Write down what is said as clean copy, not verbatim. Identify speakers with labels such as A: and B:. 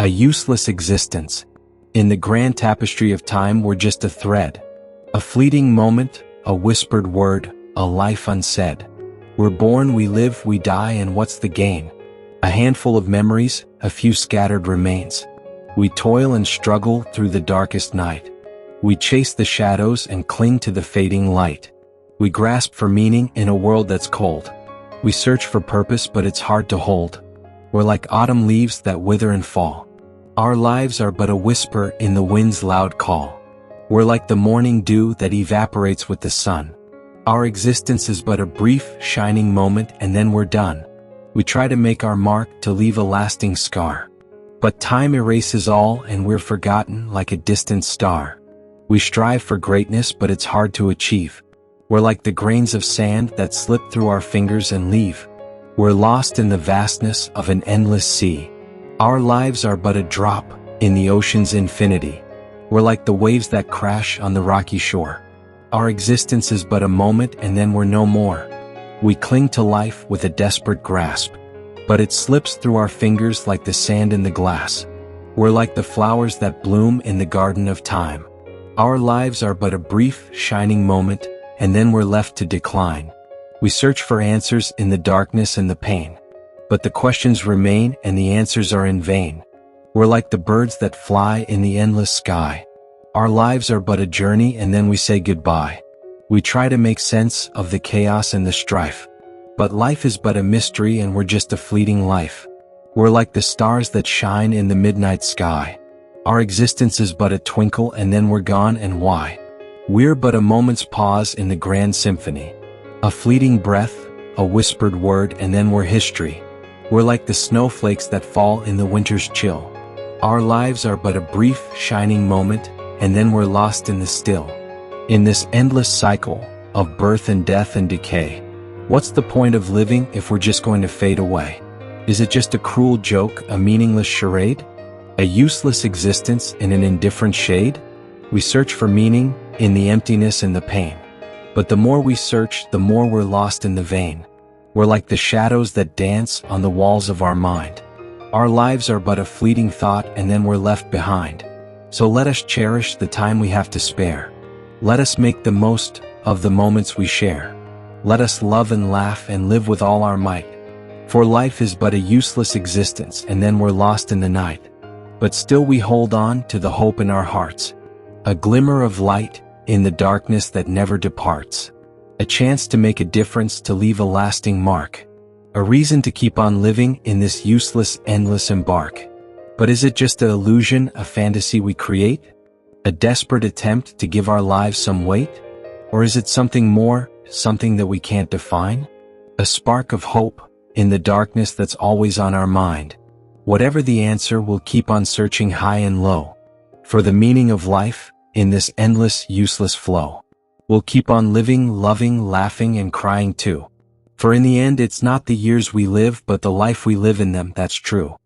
A: A useless existence. In the grand tapestry of time, we're just a thread. A fleeting moment, a whispered word, a life unsaid. We're born, we live, we die, and what's the gain? A handful of memories, a few scattered remains. We toil and struggle through the darkest night. We chase the shadows and cling to the fading light. We grasp for meaning in a world that's cold. We search for purpose, but it's hard to hold. We're like autumn leaves that wither and fall. Our lives are but a whisper in the wind's loud call. We're like the morning dew that evaporates with the sun. Our existence is but a brief, shining moment, and then we're done. We try to make our mark, to leave a lasting scar. But time erases all, and we're forgotten like a distant star. We strive for greatness, but it's hard to achieve. We're like the grains of sand that slip through our fingers and leave. We're lost in the vastness of an endless sea. Our lives are but a drop in the ocean's infinity. We're like the waves that crash on the rocky shore. Our existence is but a moment, and then we're no more. We cling to life with a desperate grasp, but it slips through our fingers like the sand in the glass. We're like the flowers that bloom in the garden of time. Our lives are but a brief, shining moment, and then we're left to decline. We search for answers in the darkness and the pain, but the questions remain and the answers are in vain. We're like the birds that fly in the endless sky. Our lives are but a journey, and then we say goodbye. We try to make sense of the chaos and the strife, but life is but a mystery, and we're just a fleeting life. We're like the stars that shine in the midnight sky. Our existence is but a twinkle, and then we're gone, and why? We're but a moment's pause in the grand symphony. A fleeting breath, a whispered word, and then we're history. We're like the snowflakes that fall in the winter's chill. Our lives are but a brief, shining moment, and then we're lost in the still. In this endless cycle of birth and death and decay, what's the point of living if we're just going to fade away? Is it just a cruel joke, a meaningless charade? A useless existence in an indifferent shade? We search for meaning in the emptiness and the pain. But the more we search, the more we're lost in the vein. We're like the shadows that dance on the walls of our mind. Our lives are but a fleeting thought, and then we're left behind. So let us cherish the time we have to spare. Let us make the most of the moments we share. Let us love and laugh and live with all our might. For life is but a useless existence, and then we're lost in the night. But still we hold on to the hope in our hearts. A glimmer of light in the darkness that never departs. A chance to make a difference, to leave a lasting mark. A reason to keep on living in this useless, endless embark. But is it just an illusion, a fantasy we create? A desperate attempt to give our lives some weight? Or is it something more, something that we can't define? A spark of hope in the darkness that's always on our mind. Whatever the answer, we'll keep on searching high and low for the meaning of life in this endless, useless flow. We'll keep on living, loving, laughing, and crying too. For in the end, it's not the years we live, but the life we live in them that's true.